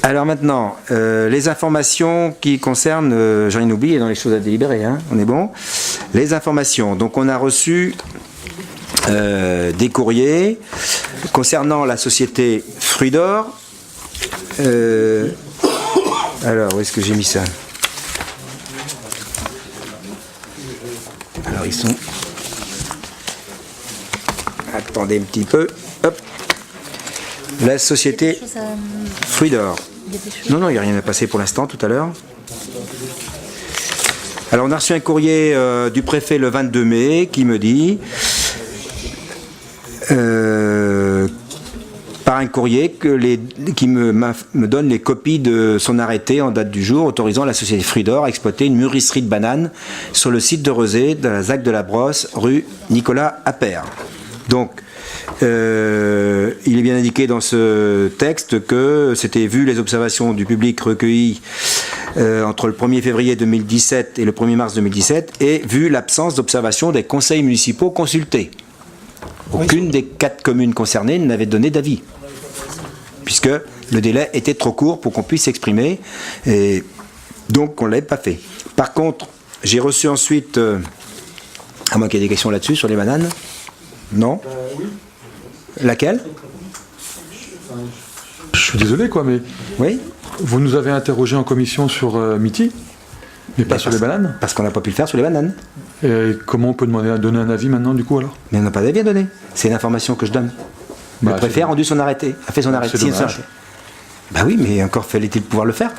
Alors maintenant, les informations qui concernent, j'en ai oublié dans les choses à délibérer, hein, on est bon. Les informations, donc on a reçu des courriers concernant la société Fruits d'Or. Alors, où est-ce que j'ai mis ça? Alors, ils sont... Attendez un petit peu. Hop. La société Fruits d'Or. Non, il n'y a rien à passer pour l'instant, tout à l'heure. Alors, on a reçu un courrier du préfet le 22 mai qui me dit... par un courrier qui me donne les copies de son arrêté en date du jour autorisant la société Fruits d'Or à exploiter une mûrisserie de bananes sur le site de Rezé, dans la ZAC de la Brosse, rue Nicolas Appert. Donc, il est bien indiqué dans ce texte que c'était vu les observations du public recueillies entre le 1er février 2017 et le 1er mars 2017 et vu l'absence d'observation des conseils municipaux consultés. Aucune des 4 communes concernées n'avait donné d'avis, puisque le délai était trop court pour qu'on puisse s'exprimer, et donc on ne l'avait pas fait. Par contre, j'ai reçu ensuite, à moins qu'il y ait des questions là-dessus, sur les bananes. Non Oui. Laquelle? Je suis désolé, quoi, mais oui, vous nous avez interrogé en commission sur Miti, mais pas sur les bananes. Parce qu'on n'a pas pu le faire sur les bananes. Et comment on peut donner un avis maintenant, du coup, alors? Mais on n'a pas d'avis à donner. C'est l'information que je donne. Le préfet a rendu son arrêté, a fait son arrêté. C'est dommage. Bah oui, mais encore fallait-il pouvoir le faire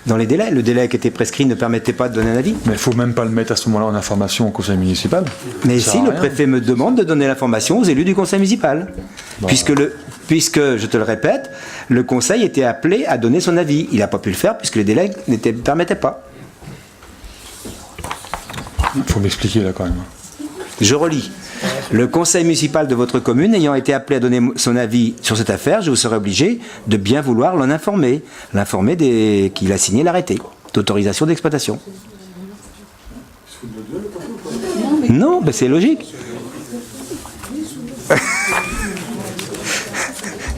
dans les délais. Le délai qui était prescrit ne permettait pas de donner un avis. Mais il ne faut même pas le mettre à ce moment-là en information au conseil municipal. Mais Ça si, sert à le rien. préfet me demande de donner l'information aux élus du conseil municipal. Bah. Puisque, je te le répète, le conseil était appelé à donner son avis. Il n'a pas pu le faire puisque les délais ne permettaient pas. Il faut m'expliquer, là, quand même. Je relis. Le conseil municipal de votre commune ayant été appelé à donner son avis sur cette affaire, je vous serai obligé de bien vouloir l'en informer. L'informer qu'il a signé l'arrêté d'autorisation d'exploitation. Non, ben c'est logique.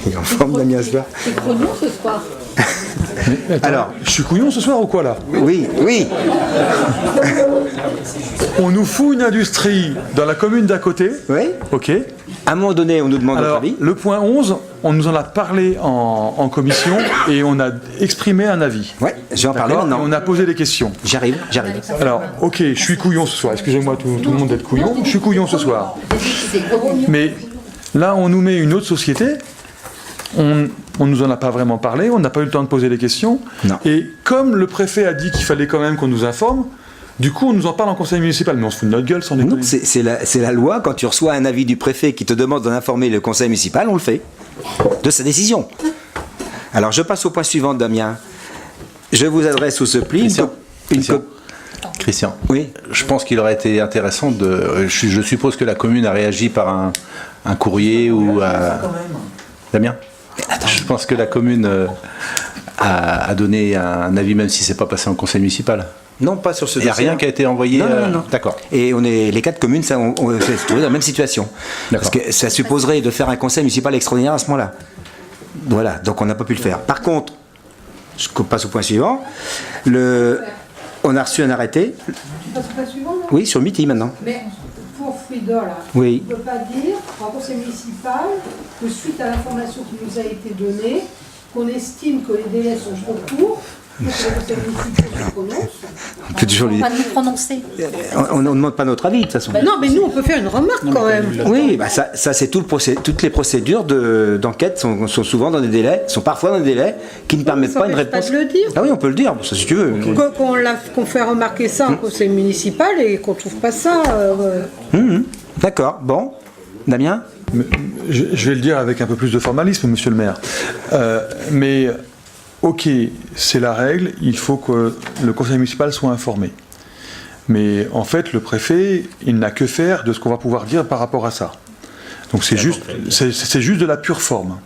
Il est en forme, Damien, ce soir. C'est grognon ce soir. Mais, attends, Alors, je suis couillon ce soir ou quoi, là? oui. On nous fout une industrie dans la commune d'à côté. Oui. Ok. À un moment donné, on nous demande notre Alors, avis. le point 11, on nous en a parlé en commission et on a exprimé un avis. Oui, je vais en parler D'accord. maintenant. Et on a posé des questions. J'arrive. Alors, ok, je suis couillon ce soir. Excusez-moi tout le monde d'être couillon. Je suis couillon ce soir. Mais là, on nous met une autre société. On nous en a pas vraiment parlé. On n'a pas eu le temps de poser les questions. Non. Et comme le préfet a dit qu'il fallait quand même qu'on nous informe, du coup, on nous en parle en conseil municipal. Mais on se fout de notre gueule sans déconner. Non, c'est la loi. Quand tu reçois un avis du préfet qui te demande d'en informer le conseil municipal, on le fait. De sa décision. Alors, je passe au point suivant, Damien. Je vous adresse sous ce pli. Christian, Oui. je pense qu'il aurait été intéressant de... Je suppose que la commune a réagi par un courrier ou à... Damien, je pense que la commune a donné un avis, même si c'est pas passé en conseil municipal. Non, pas sur ce Il n'y a dossier. rien qui a été envoyé. Non. D'accord. Et les 4 communes, on s'est trouvé dans la même situation. Parce que ça supposerait de faire un conseil municipal extraordinaire à ce moment-là. Voilà, donc on n'a pas pu le faire. Par contre, je passe au point suivant. On a reçu un arrêté. Parce que pas suivant, non? Oui, sur Miti maintenant. Mais pour Fruits d'Or, là, Oui. on ne peut pas dire en conseil municipal que suite à l'information qui nous a été donnée, qu'on estime que les délais sont trop courts, pour que le conseil municipal se prononce. On peut toujours lui... Pas nous prononcer. On ne demande pas notre avis, de toute façon. Non, mais nous, on peut faire une remarque quand même. Oui, bah ça c'est toutes les procédures d'enquête sont souvent dans des délais, sont parfois dans des délais qui ne permettent ça pas une empêche pas réponse. de le dire. Ah oui, on peut le dire, ça si tu veux. Qu'on fait remarquer ça au conseil municipal et qu'on trouve pas ça. D'accord, bon. Damien? Mais je vais le dire avec un peu plus de formalisme, monsieur le maire. Mais, ok, c'est la règle, il faut que le conseil municipal soit informé. Mais en fait, le préfet, il n'a que faire de ce qu'on va pouvoir dire par rapport à ça. Donc c'est juste de la pure forme.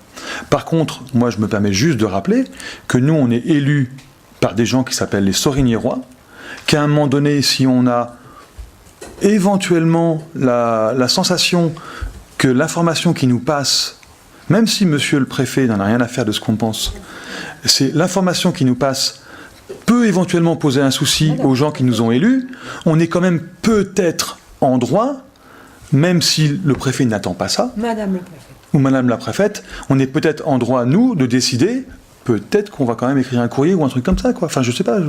Par contre, moi je me permets juste de rappeler que nous, on est élus par des gens qui s'appellent les Sorignérois, qu'à un moment donné, si on a éventuellement la sensation que l'information qui nous passe, même si monsieur le préfet n'en a rien à faire de ce qu'on pense, c'est l'information qui nous passe peut éventuellement poser un souci aux gens qui nous ont élus. On est quand même peut-être en droit, même si le préfet n'attend pas ça, Madame le préfet. ou Madame la préfète, on est peut-être en droit, nous, de décider, peut-être qu'on va quand même écrire un courrier ou un truc comme ça, quoi. Enfin, je sais pas.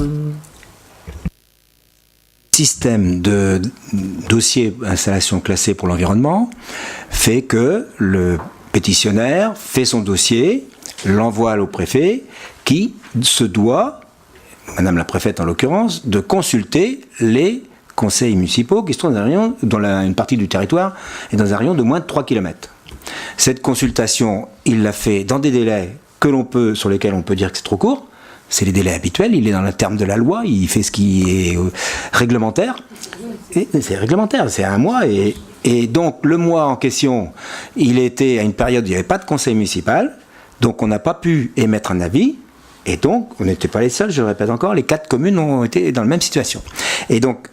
Système de dossier installation classée pour l'environnement fait que le pétitionnaire fait son dossier, l'envoie au préfet, qui se doit, Madame la préfète en l'occurrence, de consulter les conseils municipaux qui se trouvent dans un rayon, une partie du territoire et dans un rayon de moins de 3 km. Cette consultation, il l'a fait dans des délais sur lesquels on peut dire que c'est trop court. C'est les délais habituels, il est dans le terme de la loi, il fait ce qui est réglementaire. Et c'est réglementaire, c'est un mois. Et donc, le mois en question, il était à une période où il n'y avait pas de conseil municipal, donc on n'a pas pu émettre un avis. Et donc, on n'était pas les seuls, je le répète encore, les 4 communes ont été dans la même situation. Et donc,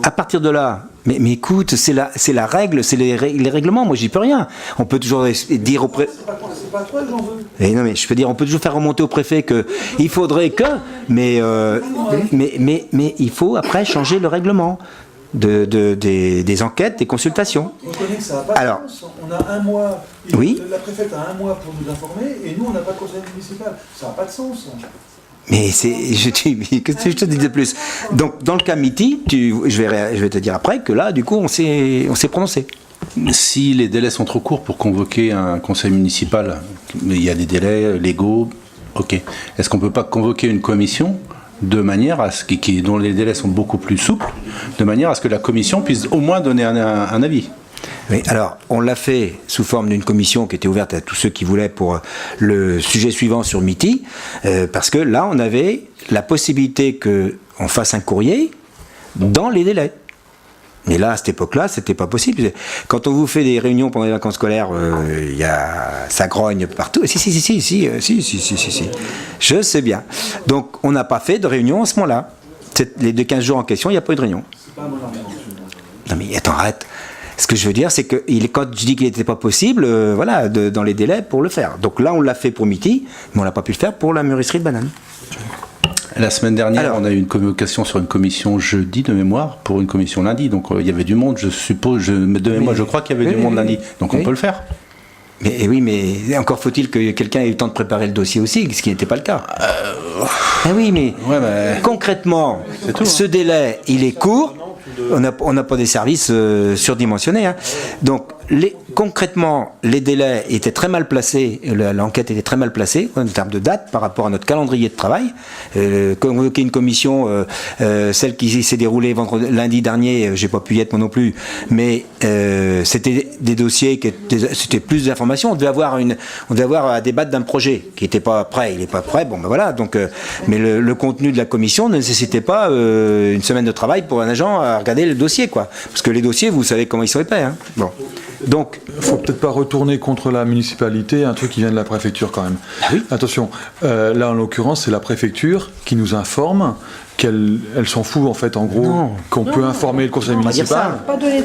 à partir de là, mais écoute, c'est la règle, c'est les règlements, moi j'y peux rien. On peut toujours dire au préfet. C'est pas toi que j'en veux. Et non, mais je peux dire, on peut toujours faire remonter au préfet qu'il faudrait que. Mais il faut après changer le règlement des enquêtes, des consultations. On connaît que ça n'a pas de sens. On a un mois. Oui. La préfète a un mois pour nous informer et nous on n'a pas de conseil municipal. Ça n'a pas de sens. Mais qu'est-ce que je te dis de plus? Donc, dans le cas Miti, je vais te dire après que là, du coup, on s'est prononcé. Si les délais sont trop courts pour convoquer un conseil municipal, mais il y a des délais légaux, ok. Est-ce qu'on ne peut pas convoquer une commission de manière à ce dont les délais sont beaucoup plus souples, de manière à ce que la commission puisse au moins donner un avis? Oui, alors, on l'a fait sous forme d'une commission qui était ouverte à tous ceux qui voulaient pour le sujet suivant sur Miti, parce que là, on avait la possibilité qu'on fasse un courrier dans les délais. Mais là, à cette époque-là, c'était pas possible. Quand on vous fait des réunions pendant les vacances scolaires, ça grogne partout. Si. Je sais bien. Donc, on n'a pas fait de réunion à ce moment-là. Les 15 jours en question, il n'y a pas eu de réunion. Non mais attends, arrête. Ce que je veux dire, c'est que quand je dis qu'il n'était pas possible, dans les délais pour le faire. Donc là, on l'a fait pour Miti, mais on n'a pas pu le faire pour la mûrisserie de bananes. La semaine dernière, on a eu une convocation sur une commission jeudi de mémoire pour une commission lundi. Donc il y avait du monde, je suppose, de mémoire, je crois qu'il y avait du monde lundi. Donc on peut le faire. Mais encore faut-il que quelqu'un ait eu le temps de préparer le dossier aussi, ce qui n'était pas le cas. Concrètement, ce délai, il est court. On n'a pas des services surdimensionnés. Hein. Donc, concrètement, les délais étaient très mal placés, l'enquête était très mal placée en termes de date par rapport à notre calendrier de travail. Convoquer une commission, celle qui s'est déroulée lundi dernier, j'ai pas pu y être moi non plus, mais c'était des dossiers c'était plus d'informations. On devait avoir à débattre d'un projet qui n'était pas prêt. Il n'est pas prêt. Bon, ben voilà. Donc, mais le contenu de la commission ne nécessitait pas une semaine de travail pour un agent à regarder le dossier, quoi. Parce que les dossiers, vous savez comment ils sont épais. Hein. Bon. Donc, faut peut-être pas retourner contre la municipalité, un truc qui vient de la préfecture quand même. Oui. Attention, là en l'occurrence, c'est la préfecture qui nous informe qu'elle s'en fout en fait, en gros, qu'on peut informer le conseil municipal.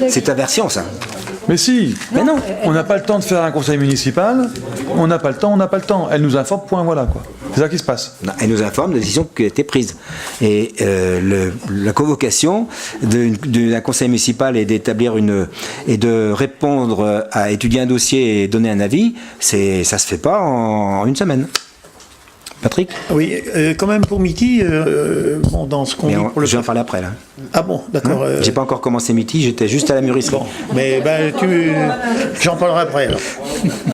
C'est ta version, ça. Mais si, mais non. On n'a pas le temps de faire un conseil municipal, on n'a pas le temps. Elle nous informe, point, voilà quoi. C'est ça qui se passe. Non, elle nous informe de la décision qui a été prise. Et la convocation d'un conseil municipal et de répondre à étudier un dossier et donner un avis, ça se fait pas en une semaine. Patrick ? Oui, quand même pour Miti, dans ce qu'on dit pour le... Je vais en parler après, là. Ah bon, d'accord. J'ai pas encore commencé Miti, j'étais juste à la mûrisserie. Bon, mais j'en parlerai après, alors.